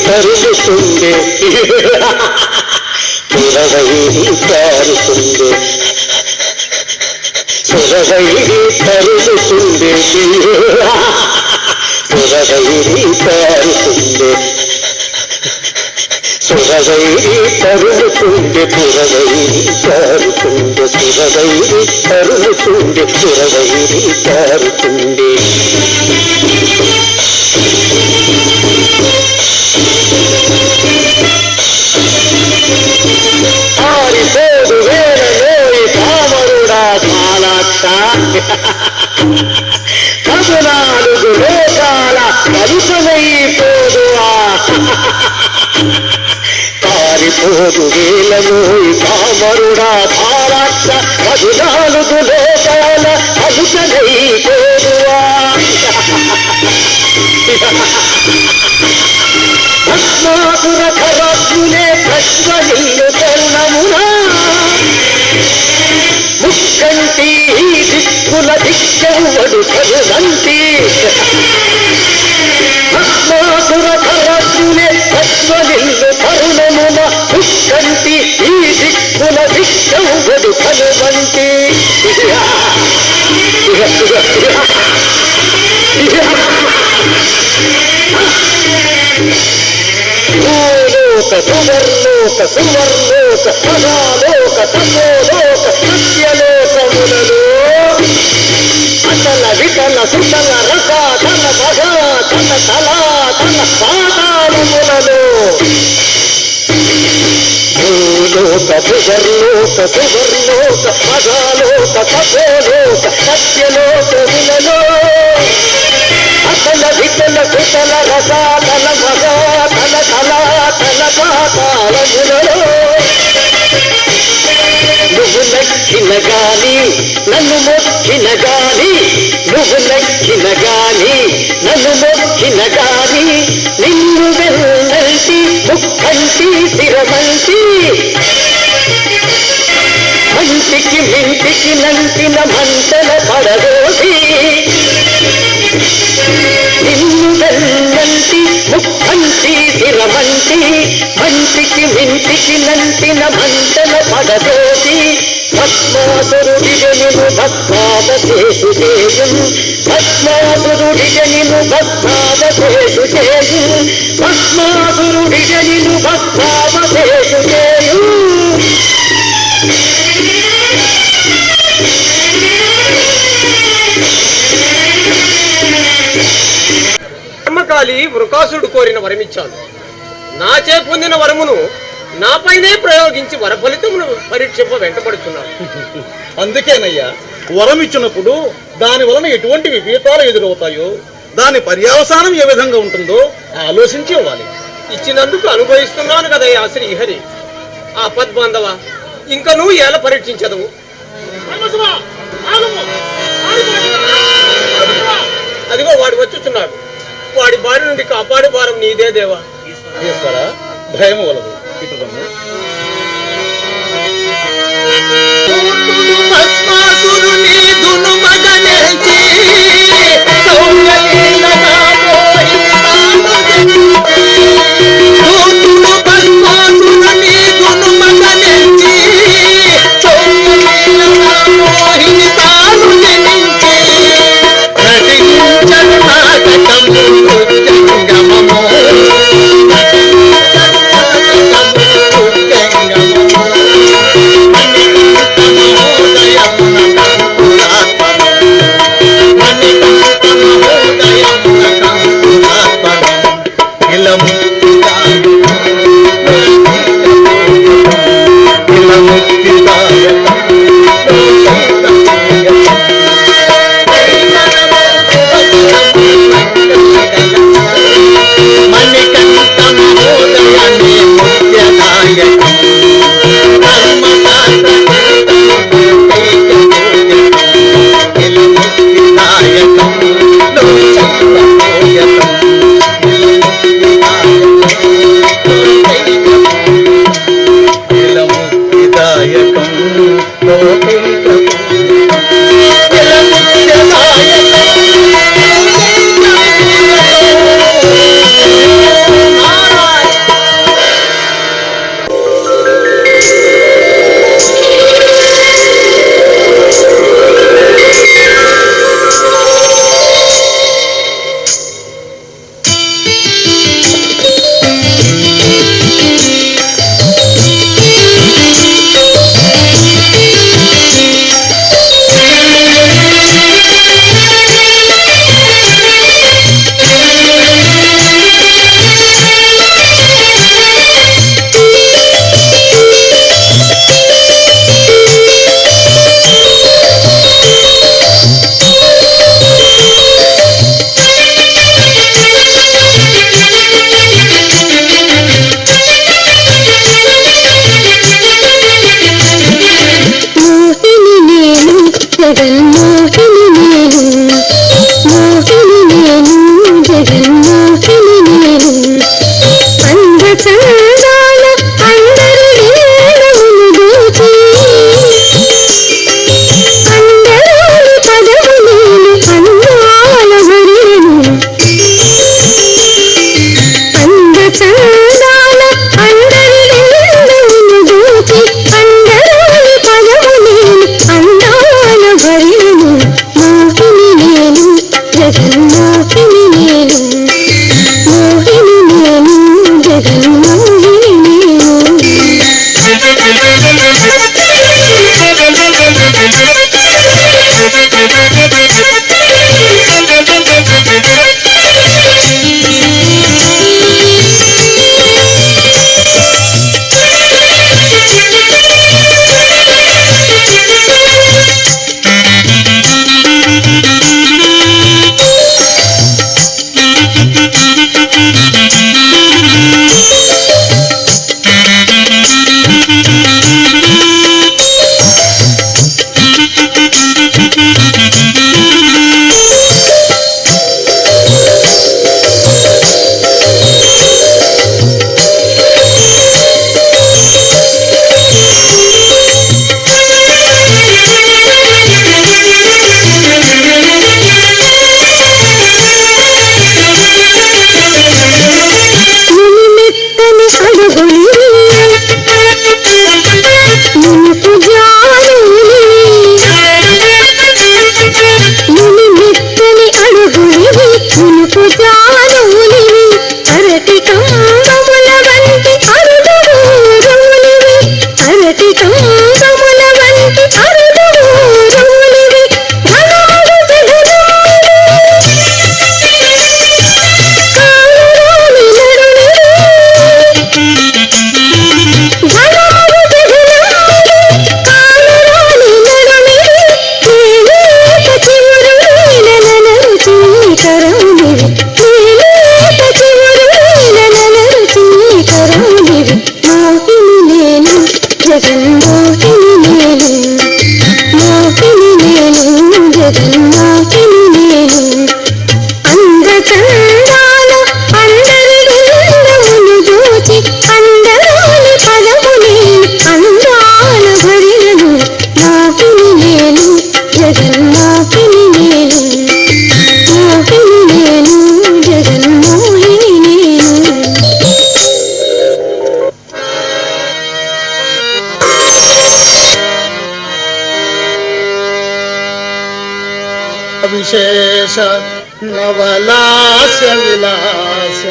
తరుముతుండే పురవైరి పారుతుండే పురవైరి తరుముతుండే పురవైరి పారుతుండే పురవైరి తరుముతుండే పురవైరి పారుతుండే పురవైరి తరుముతుండే పురవైరి పారుతుండే ఆరిపోదు వేలలోయి కామరుడా కాలాక్ష 14 లోకాల కలుషమైపోదువా పారిపోదు వేలలోయి కామరుడా కాలాక్ష 14 లోకాల కలుషమైపోదువా భస్మాసుర ఖరాజ్ఞులే ప్రశ్వనిల్లు తరుణమునా ముక్కంటి దిక్కుల దిక్కెవ్వడు కరునంటి భస్మాసుర ఖరాజ్ఞులే ప్రశ్వనిల్లు తరుణమున ముక్కంటి ఈ దిక్కుల దిక్కెవ్వడు కరునంటి భూలోక సువర్లోక సువర్లోక సదాలోక తపోలోక సత్యలోకములలో అతల వితల సుతల రసాతల మగాతల తలాతల పాతాళములలో భూలోక సువర్లోక సువర్లోక సదాలోక తపోలోక సత్యలోకములలో అతల వితల సుతల రసాతల మగాతల తలాతల పాతాళములలో నువ్వు నచ్చిన గాని నన్ను మొక్కిన గాని నువ్వు నచ్చిన గాని నన్ను మొక్కిన గాని నిన్ను వెన్నంటి ముక్కంటి శిరమంటి మంటికి మింటికి నంటిన మంటల పడదోసి నిన్ను వెన్నంటి ముక్కంటి శిరమంటి మంటికి మింటికి నంటిన మంటల పడదోసి భస్మాసురుడిగనిను భస్మావశేషు చేయు భస్మాసురుడిగనిను భస్మావశేషు చేయు భస్మాసురుడిగనిను భస్మావశేషు చేయు బ్రహ్మకాళి వృకాసుడు కోరిన వరమిచ్చాను. నాచే పొందిన వరమును నాపైనే ప్రయోగించి వర ఫలితమును పరీక్షింప వెంటబడుతున్నాను. అందుకేనయ్యా వరమిచ్చినప్పుడు దాని వలన ఎటువంటి విపరీతాలు ఎదురవుతాయో దాని పర్యవసానం ఏ విధంగా ఉంటుందో ఆలోచించి ఇవ్వాలి. ఇచ్చినందుకు అనుభవిస్తున్నాను కదయ్యా శ్రీహరి. ఆ పద్బాంధవ ఇంకా నువ్వు ఎలా పరీక్షించదవు? అదిగో వాడు వచ్చుచున్నాడు. వాడి బారి నుండి కాపాడే భారం నీదే దేవా. భయం వలదు ఇటు జగన్మోహిని నేను మోహిని నేను జగన్మోహిని నేను అందచందాల అందరి వేళములు దోచి అందరోని పదము నేను అందాల వరిను అందచందాల అందరి వేళములు దోచి అందరోని పదము నేను అందాల వరిను మోహిని నేను జగన్మోహిని నేను మోహిని నేను జగన్మోహిని నేను విశేష నవలాస విలాస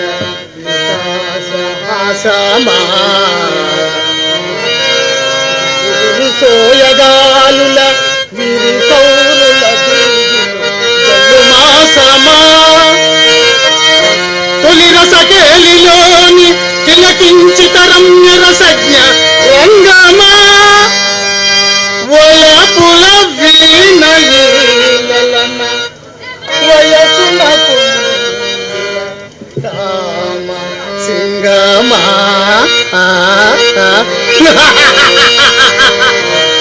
వికాస ఆసమా సోయగాలుల విరి కౌరుల జల్లుమాసమా తొలి రసకేలిలోని తిలకించిత రమ్య రసజ్ఞ రంగమా వలపుల వీణయీలన వయసునకు కామ సింగమా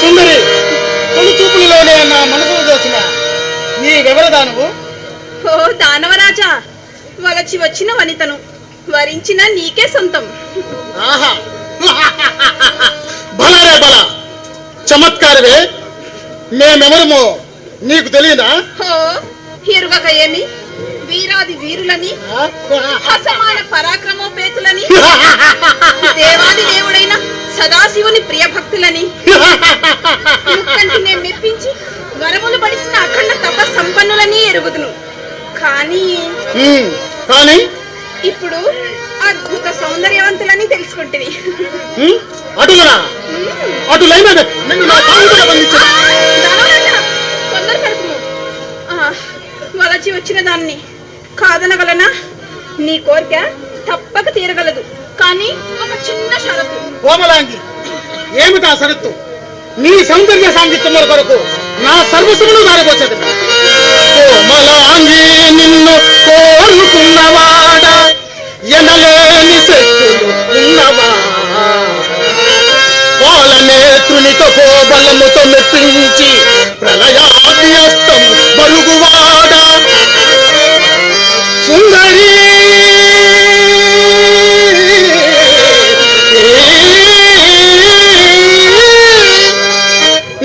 సుందరి తొలి చూపులలోనే నా మనసును దోచిన నీవెవరు దానవు? ఓ దానవరాజా, వలచి వచ్చిన వనితను వరించిన నీకే సొంతం. ఆహా బలరే బల చమత్కారవే, మేమెవరమో నీకు తెలియదా? ఓ ఎరుగక ఏమి, వీరాది వీరులని అసమాన పరాక్రమోపేతులని దేవాది దేవుడైన సదాశివుని ప్రియ భక్తులని ముక్కంటి నేను మెప్పించి వరములు పడిసిన అఖండ తప సంపన్నులని ఎరుగుదును. కానీ ఇప్పుడు అద్భుత సౌందర్యవంతులని తెలుసుకుంటుంది. తొందర పడుకుము. వలచి వచ్చిన దాన్ని కాదనగలనా? నీ కోరిక తప్పక తీరగలదు, కానీ ఒక చిన్న షరతు. కోమలాంగి, ఏమిటా షరతు? నీ సౌందర్య సాంగిత్యముల కొరకు నా సర్వస్వమును దారబోచదు. కోమలాంగి, నిన్ను కోరుకున్నవాడ ఎనలేని శక్తులు ఉన్నవా, పాలనేత్రునితో బలముతో మెప్పించి ప్రళయా మధ్యస్థం బలుగువాడ సుందరి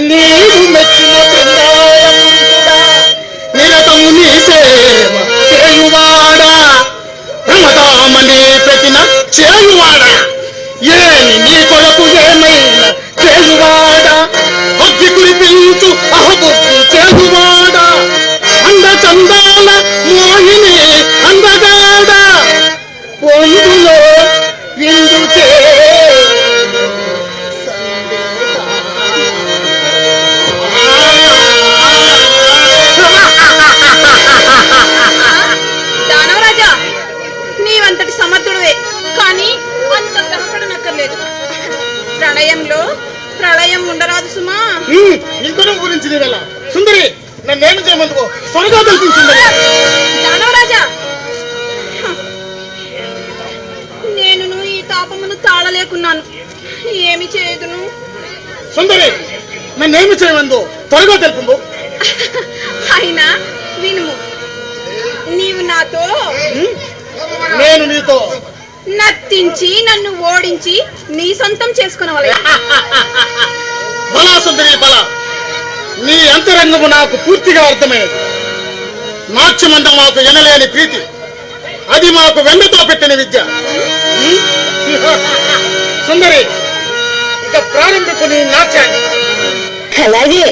నీవు మెచ్చిన బృందారముందుడా నిరతము నీ సేవ చేయువాడ రమదామని పెట్టిన చేయువాడ ఏమి నీ కొరకు ఏమైనా చేయువాడ అగ్గి కురిపించు అహబుద్ధి చేయువాడ అంద చందాల మోహిని అందగాడ పొందులో విందు చే దానవరాజా, నీవంతటి సమర్థుడువే, కానీ అంత కనపడనక్కర్లేదు. ప్రళయంలో ప్రళయం ఉండరాదు సుమా. ఇంకొక గురించి నీవెలా సుందరి నన్నేమి చేయమందుకో త్వరగా తెలిపించింది. దానవరాజా, నేను ఈ తాపమును తాళలేకున్నాను. ఏమి చేయదును? సుందరి నన్నేమి చేయమందో త్వరగా తెలుపు. అయినా వినుము, నీవు నాతో నేను నీతో నర్తించి నన్ను ఓడించి నీ సొంతం చేసుకునవలే. బలా సుందరి బల, నీ అంతరంగము నాకు పూర్తిగా అర్థమయ్యేది. నాట్యమంటే మాకు ఎనలేని ప్రీతి, అది మాకు వెన్నతో పెట్టిన విద్య. సుందరి ఇక ప్రారంభించు నీ నాట్యాన్ని. అలాగే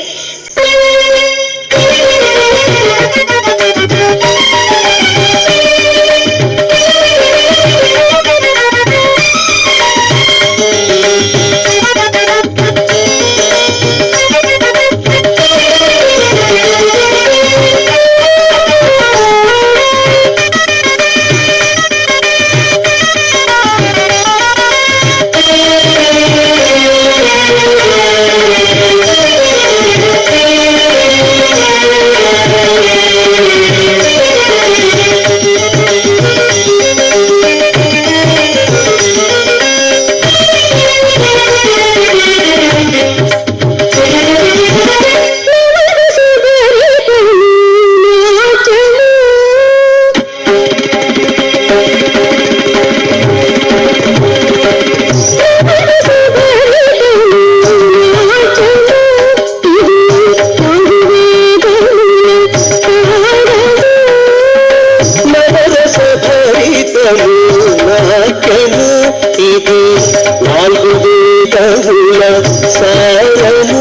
ఇది 4 వేదముల సారము.